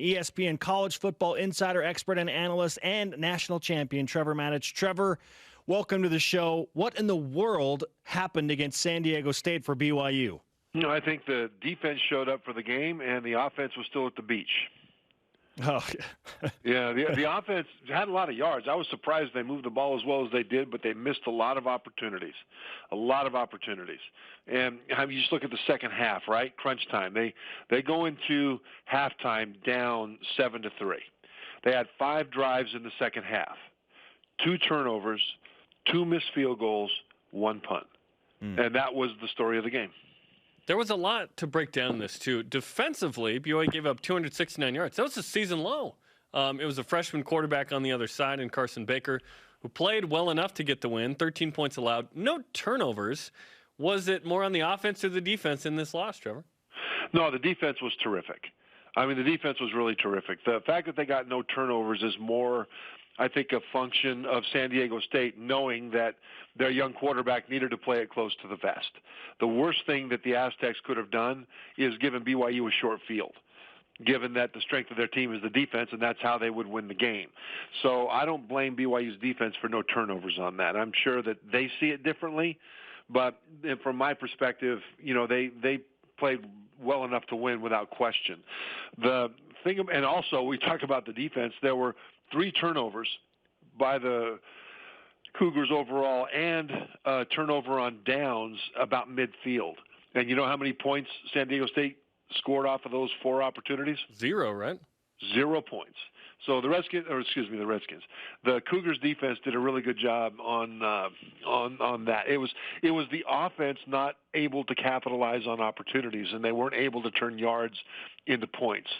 ESPN college football insider, expert, and analyst, and national champion, Trevor Matich. Trevor, welcome to the show. What in the world happened against San Diego State for BYU? I think the defense showed up for the game, and the offense was still at the beach. Oh, yeah. The offense had a lot of yards. I was surprised they moved the ball as well as they did, but they missed a lot of opportunities. And you just look at the second half, right? Crunch time. They go into halftime down 7-3. They had 5 drives in the second half, 2 turnovers, 2 missed field goals, 1 punt. And that was the story of the game. There was a lot to break down in this, too. Defensively, BYU gave up 269 yards. That was a season low. It was a freshman quarterback on the other side in Carson Baker who played well enough to get the win, 13 points allowed, no turnovers. Was it more on the offense or the defense in this loss, Trevor? No, the defense was terrific. I mean, the defense was really terrific. The fact that they got no turnovers is more, I think, a function of San Diego State knowing that their young quarterback needed to play it close to the vest. The worst thing that the Aztecs could have done is given BYU a short field, given that the strength of their team is the defense, and that's how they would win the game. So I don't blame BYU's defense for no turnovers on that. I'm sure that they see it differently, but from my perspective, they played well enough to win without question. The thing, and also we talk about the defense, there were 3 turnovers by the Cougars overall and a turnover on downs about midfield. And you know how many points San Diego State scored off of those 4 opportunities? 0, right? 0 points. So the Cougars defense did a really good job on that. It was the offense not able to capitalize on opportunities, and they weren't able to turn yards into points.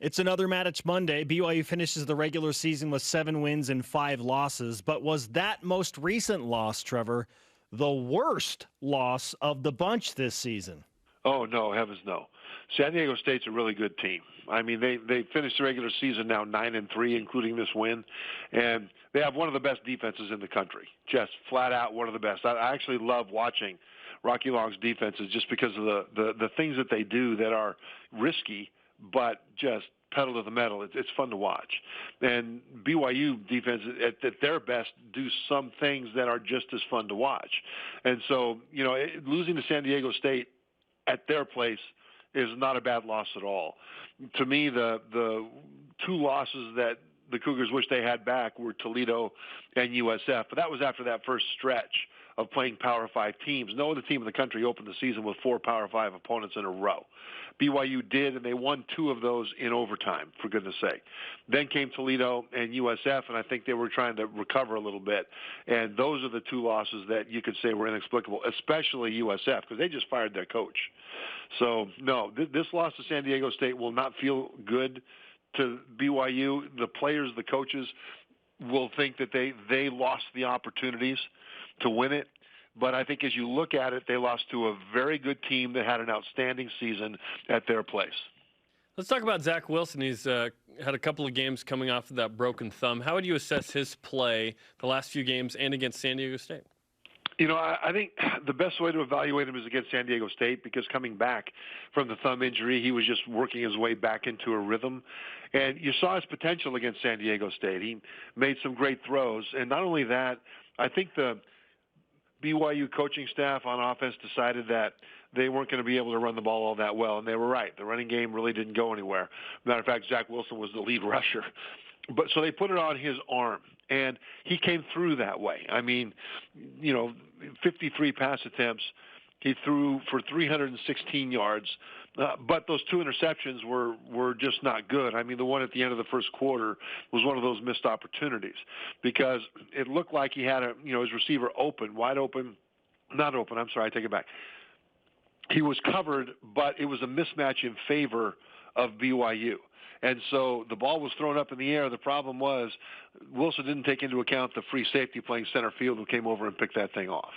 It's another Matich Monday. BYU finishes the regular season with 7 wins and 5 losses. But was that most recent loss, Trevor, the worst loss of the bunch this season? Oh, no, heavens no. San Diego State's a really good team. I mean, they finished the regular season now 9-3, including this win. And they have one of the best defenses in the country, just flat out one of the best. I actually love watching Rocky Long's defenses just because of the things that they do that are risky, but just pedal to the metal. It's fun to watch. And BYU defense at their best do some things that are just as fun to watch. And so, losing to San Diego State at their place is not a bad loss at all. To me, the 2 losses that the Cougars wish they had back were Toledo and USF, but that was after that first stretch of playing Power 5 teams. No other team in the country opened the season with 4 Power 5 opponents in a row. BYU did, and they won 2 of those in overtime, for goodness sake. Then came Toledo and USF, and I think they were trying to recover a little bit. And those are the 2 losses that you could say were inexplicable, especially USF, because they just fired their coach. So, no, this loss to San Diego State will not feel good to BYU. The players, the coaches will think that they lost the opportunities to win it. But I think as you look at it, they lost to a very good team that had an outstanding season at their place. Let's talk about Zach Wilson. He's had a couple of games coming off of that broken thumb. How would you assess his play the last few games and against San Diego State? I think the best way to evaluate him is against San Diego State, because coming back from the thumb injury, he was just working his way back into a rhythm. And you saw his potential against San Diego State. He made some great throws. And not only that, I think the BYU coaching staff on offense decided that they weren't going to be able to run the ball all that well, and they were right. The running game really didn't go anywhere. Matter of fact, Zach Wilson was the lead rusher. But so they put it on his arm, and he came through that way. I mean, 53 pass attempts. He threw for 316 yards, but those 2 interceptions were just not good. I mean, the one at the end of the first quarter was one of those missed opportunities, because it looked like he had his receiver wide open, not open. I'm sorry, I take it back. He was covered, but it was a mismatch in favor of BYU. And so the ball was thrown up in the air. The problem was Wilson didn't take into account the free safety playing center field who came over and picked that thing off.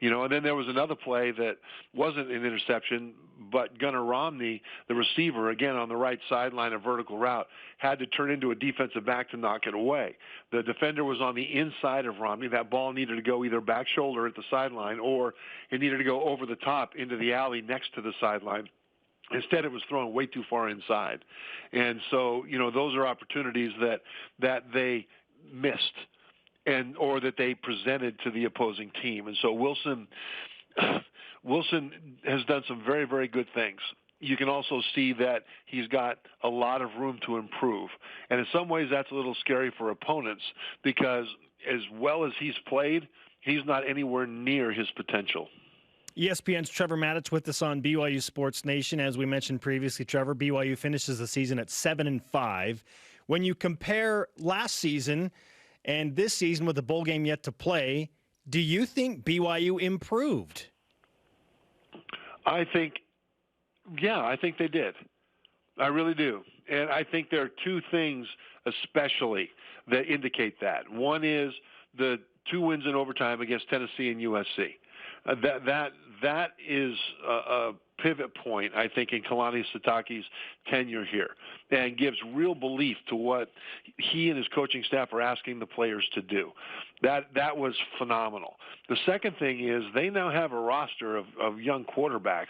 And then there was another play that wasn't an interception, but Gunnar Romney, the receiver, again on the right sideline, a vertical route, had to turn into a defensive back to knock it away. The defender was on the inside of Romney. That ball needed to go either back shoulder at the sideline, or it needed to go over the top into the alley next to the sideline. Instead, it was thrown way too far inside. And so, those are opportunities that they missed or that they presented to the opposing team. And so Wilson has done some very, very good things. You can also see that he's got a lot of room to improve. And in some ways, that's a little scary for opponents because as well as he's played, he's not anywhere near his potential. ESPN's Trevor Matich with us on BYU Sports Nation. As we mentioned previously, Trevor, BYU finishes the season at 7-5. When you compare last season and this season with the bowl game yet to play, do you think BYU improved? I think they did. I really do. And I think there are two things especially that indicate that. One is the 2 wins in overtime against Tennessee and USC. That is a pivot point, I think, in Kalani Sitake's tenure here, and gives real belief to what he and his coaching staff are asking the players to do. That was phenomenal. The second thing is they now have a roster of young quarterbacks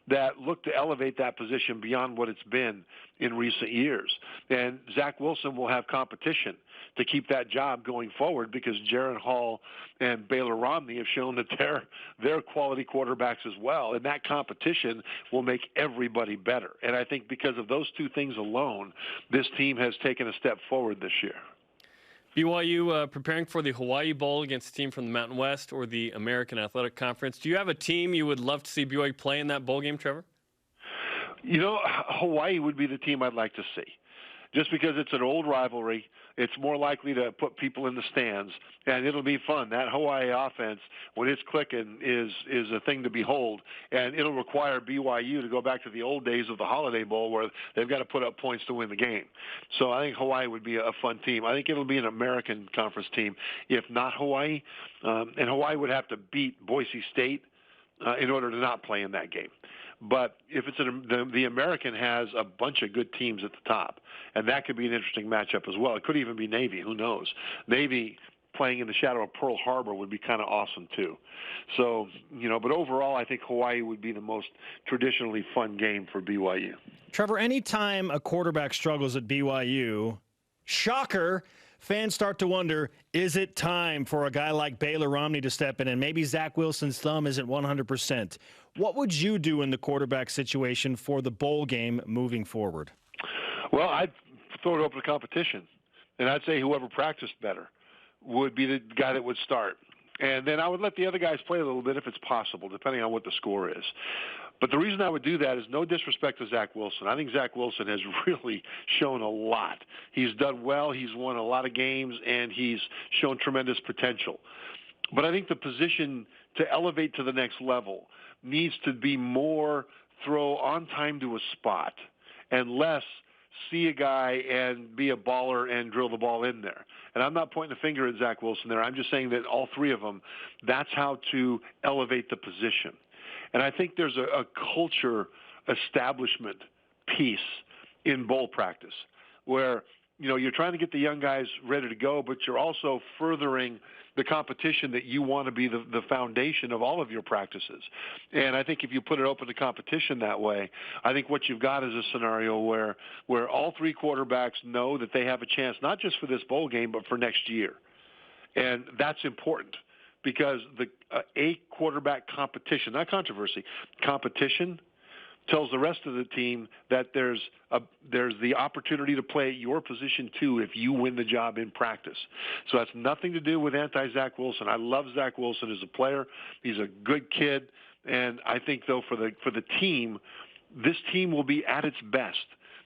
that look to elevate that position beyond what it's been in recent years. And Zach Wilson will have competition to keep that job going forward because Jaron Hall and Baylor Romney have shown that they're quality quarterbacks as well. And that competition will make everybody better. And I think because of those two things alone, this team has taken a step forward this year. BYU preparing for the Hawaii Bowl against a team from the Mountain West or the American Athletic Conference. Do you have a team you would love to see BYU play in that bowl game, Trevor? Hawaii would be the team I'd like to see. Just because it's an old rivalry, it's more likely to put people in the stands, and it'll be fun. That Hawaii offense, when it's clicking, is a thing to behold, and it'll require BYU to go back to the old days of the Holiday Bowl where they've got to put up points to win the game. So I think Hawaii would be a fun team. I think it'll be an American Conference team, if not Hawaii, and Hawaii would have to beat Boise State in order to not play in that game. But if it's the American has a bunch of good teams at the top, and that could be an interesting matchup as well. It could even be Navy. Who knows? Navy playing in the shadow of Pearl Harbor would be kind of awesome too. So, but overall, I think Hawaii would be the most traditionally fun game for BYU. Trevor, anytime a quarterback struggles at BYU, shocker, fans start to wonder, is it time for a guy like Baylor Romney to step in? And maybe Zach Wilson's thumb isn't 100%. What would you do in the quarterback situation for the bowl game moving forward? Well, I'd throw it open to competition. And I'd say whoever practiced better would be the guy that would start. And then I would let the other guys play a little bit if it's possible, depending on what the score is. But the reason I would do that is no disrespect to Zach Wilson. I think Zach Wilson has really shown a lot. He's done well. He's won a lot of games, and he's shown tremendous potential. But I think the position to elevate to the next level needs to be more throw on time to a spot and less see a guy and be a baller and drill the ball in there. And I'm not pointing a finger at Zach Wilson there. I'm just saying that all three of them, that's how to elevate the position. And I think there's a culture establishment piece in bowl practice where, you're trying to get the young guys ready to go, but you're also furthering the competition that you want to be the foundation of all of your practices. And I think if you put it open to competition that way, I think what you've got is a scenario where all three quarterbacks know that they have a chance, not just for this bowl game, but for next year. And that's important because a quarterback competition, not controversy, competition tells the rest of the team that there's the opportunity to play at your position too if you win the job in practice. So that's nothing to do with anti-Zach Wilson. I love Zach Wilson as a player. He's a good kid, and I think though for the team, this team will be at its best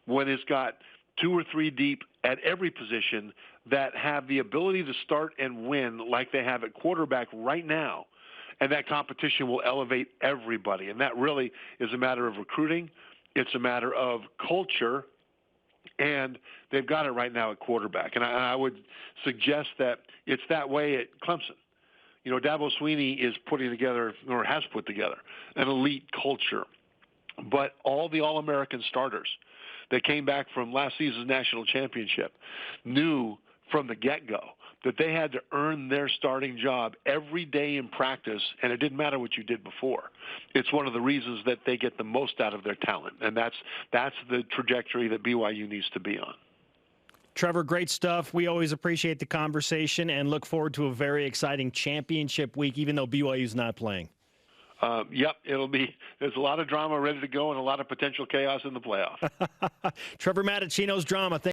when it's got 2 or 3 deep at every position that have the ability to start and win like they have at quarterback right now. And that competition will elevate everybody. And that really is a matter of recruiting. It's a matter of culture. And they've got it right now at quarterback. And I would suggest that it's that way at Clemson. Dabo Swinney is putting together, or has put together, an elite culture. But all the All-American starters that came back from last season's national championship knew from the get-go that they had to earn their starting job every day in practice, and it didn't matter what you did before. It's one of the reasons that they get the most out of their talent, and that's the trajectory that BYU needs to be on. Trevor, great stuff. We always appreciate the conversation and look forward to a very exciting championship week, even though BYU's not playing. Yep, there's a lot of drama ready to go and a lot of potential chaos in the playoff. Trevor Matich, he knows drama.